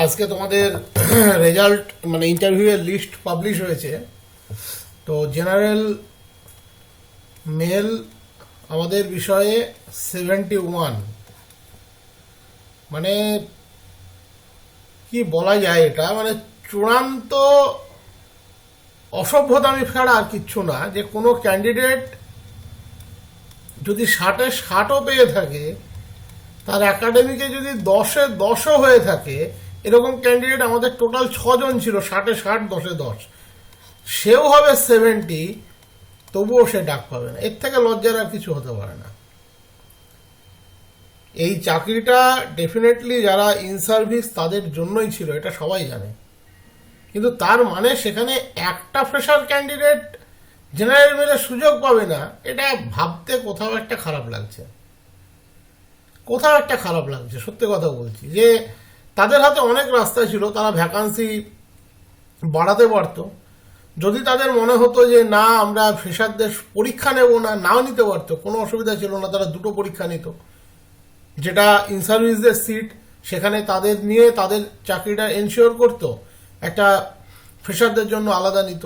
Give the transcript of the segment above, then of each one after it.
আজকে তোমাদের রেজাল্ট মানে ইন্টারভিউয়ের লিস্ট পাবলিশ হয়েছে। তো জেনারেল মেল আমাদের বিষয়ে 71, মানে কি বলা যায়, এটা মানে চূড়ান্ত অসভ্যতামি ছাড়া আর কিচ্ছু না। যে কোনো ক্যান্ডিডেট যদি 60-60ও পেয়ে থাকে, তার একাডেমিকে যদি 10-10ও হয়ে থাকে, এরকম ক্যান্ডিডেট আমাদের টোটাল 6 জন ছিল, 60-60, 10-10, সেও হবে 70, তবুও সে ডাক পাবে না। এর থেকে লজ্জার আর কিছু হতে পারে না। এই চাকরিটা ডেফিনেটলি যারা ইন সার্ভিস তাদের জন্যই ছিল, এটা সবাই জানে। কিন্তু তার মানে সেখানে একটা ফ্রেশার ক্যান্ডিডেট জেনারেল মেলে সুযোগ পাবে না, এটা ভাবতে কোথাও একটা খারাপ লাগছে। সত্যি কথা বলছি, যে তাদের হাতে অনেক রাস্তা ছিল, তারা ভ্যাকান্সি বাড়াতে পারত। যদি তাদের মনে হতো যে না, আমরা ফ্রেশারদের পরীক্ষা নেব না, নাও নিতে পারতো, কোনো অসুবিধা ছিল না। তারা 2টো পরীক্ষা নিত, যেটা ইন সার্ভিসদের সিট, সেখানে তাদের নিয়ে তাদের চাকরিটা এনশিওর করতো, একটা ফ্রেশারদের জন্য আলাদা নিত।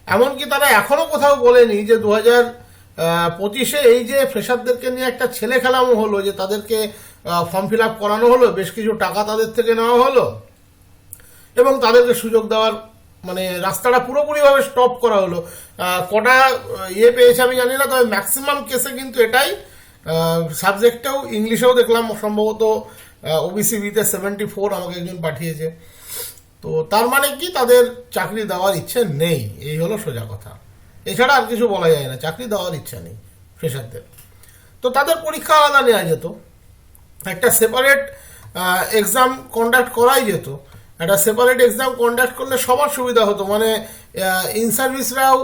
এমনকি তারা এখনো কোথাও বলেনি যে 2025-এ এই যে ফ্রেশারদেরকে নিয়ে একটা ছেলে খেলামো হলো, যে তাদেরকে ফর্ম ফিল আপ করানো হলো, বেশ কিছু টাকা তাদের থেকে নেওয়া হলো এবং তাদেরকে সুযোগ দেওয়ার মানে রাস্তাটা পুরোপুরিভাবে স্টপ করা হলো। কটা পেয়েছে আমি জানি না, তবে ম্যাক্সিমাম কেসে কিন্তু এটাই। সাবজেক্টেও ইংলিশেও দেখলাম সম্ভবত ওবিসি বিতে 74 আমাকে একজন পাঠিয়েছে। তো তার মানে কি, তাদের চাকরি দেওয়ার ইচ্ছে নেই, এই হলো সোজা কথা। এছাড়া আর কিছু বলা যায় না, চাকরি দেওয়ার ইচ্ছা নেই ফ্রেশারদের। তো তাদের পরীক্ষা আলাদা নেওয়া যেত, একটা সেপারেট এক্সাম কন্ডাক্ট করাই যেত। একটা সেপারেট এক্সাম কন্ডাক্ট করলে সবার সুবিধা হতো, মানে ইন সার্ভিসরাও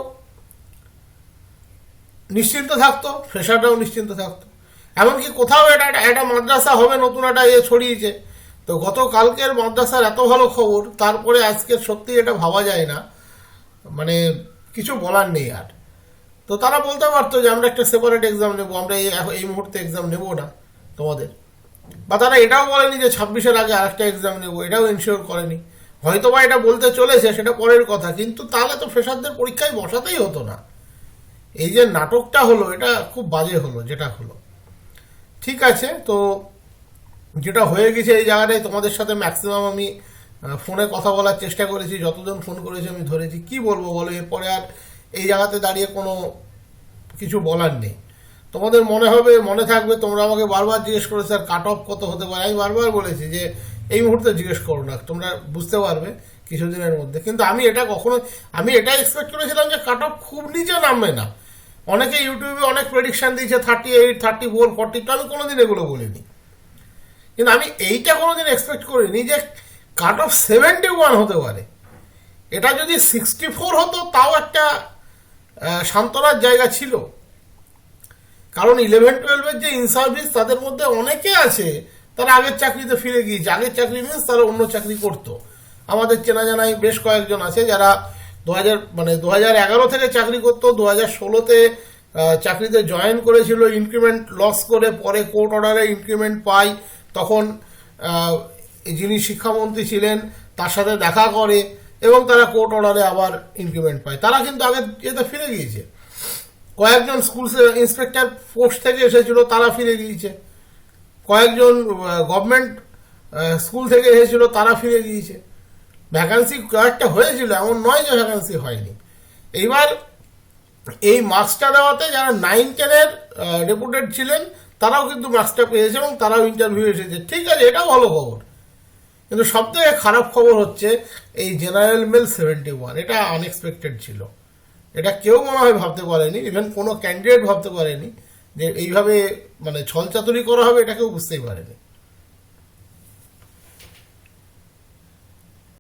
নিশ্চিন্ত থাকতো, ফ্রেশাররাও নিশ্চিন্ত থাকতো। এমনকি কোথাও একটা মাদ্রাসা হবে, নতুন একটা ছড়িয়েছে। তো গতকালকের মাদ্রাসার এত ভালো খবর, তারপরে আজকে সত্যি এটা ভাবা যায় না, মানে কিছু বলার নেই আর। তো তারা বলতে পারতো যে আমরা একটা সেপারেট এক্সাম নেবো, আমরা এই মুহূর্তে এক্সাম নেবো না তোমাদের। বা তারা এটাও বলেনি যে 26-এর আগে আরেকটা এক্সাম নেবো, এটাও এনশিওর করেনি। হয়তো বা এটা বলতে চলেছে, সেটা পরের কথা, কিন্তু তাহলে তো ফ্রেশারদের পরীক্ষায় বসাতেই হতো না। এই যে নাটকটা হলো, এটা খুব বাজে হলো যেটা হলো। ঠিক আছে, তো যেটা হয়ে গেছে এই জায়গাটায় তোমাদের সাথে ম্যাক্সিমাম আমি ফোনে কথা বলার চেষ্টা করেছি, যতজন ফোন করেছি আমি ধরেছি। কি বলবো বলো, এরপরে আর এই জায়গাতে দাঁড়িয়ে কোনো কিছু বলার নেই। তোমাদের মনে থাকবে, তোমরা আমাকে বারবার জিজ্ঞেস করে স্যার কাট অফ কত হতে পারে। আমি বারবার বলেছি যে এই মুহূর্তে জিজ্ঞেস করো না, তোমরা বুঝতে পারবে কিছুদিনের মধ্যে। কিন্তু আমি এটা এক্সপেক্ট করেছিলাম যে কাট অফ খুব নিচে নামবে না। অনেকে ইউটিউবে অনেক প্রেডিকশন দিয়েছে 38, 34, 42, আমি কোনোদিন এগুলো বলিনি। কিন্তু আমি এইটা কোনোদিন এক্সপেক্ট করিনি যে কাট অফ 71 হতে পারে। এটা যদি 64 হতো, তাও একটা সান্ত্বনার জায়গা ছিল। কারণ 11-12-এর যে ইন সার্ভিস, তাদের মধ্যে অনেকে আছে তারা আগের চাকরিতে ফিরে গিয়েছে। আগের চাকরি মিনস তারা অন্য চাকরি করতো। আমাদের চেনা জানাই বেশ কয়েকজন আছে যারা 2011 থেকে চাকরি করতো, 2016-তে চাকরিতে জয়েন করেছিল, ইনক্রিমেন্ট লস করে পরে কোর্ট অর্ডারে ইনক্রিমেন্ট পায়। তখন যিনি শিক্ষামন্ত্রী ছিলেন তার সাথে দেখা করে এবং তারা কোর্ট অর্ডারে আবার ইনক্রিমেন্ট পায়। তারা কিন্তু আগের এতে ফিরে গিয়েছে। কয়েকজন স্কুল ইন্সপেক্টর পোস্ট থেকে এসেছিল, তারা ফিরে গিয়েছে। কয়েকজন গভর্নমেন্ট স্কুল থেকে এসেছিল, তারা ফিরে গিয়েছে। ভ্যাকান্সি কয়েকটা হয়েছিল, এমন নয় যে ভ্যাকান্সি হয়নি। এইবার এই মার্কসটা দেওয়াতে যারা 9-10-এর ডেপুটেড ছিলেন, তারাও কিন্তু মার্কসটা পেয়েছে এবং তারাও ইন্টারভিউ এসেছে। ঠিক আছে, এটাও ভালো খবর। কিন্তু সবথেকে খারাপ খবর হচ্ছে এই জেনারেল মেল 71, এটা আনএক্সপেক্টেড ছিল। এটা কেউ মনে হয় ভাবতে পারেনি, ইভেন কোনো ক্যান্ডিডেট ভাবতে পারেনি যে এইভাবে মানে ছলচাতুরি করা হবে, এটা কেউ বুঝতেই পারেনি।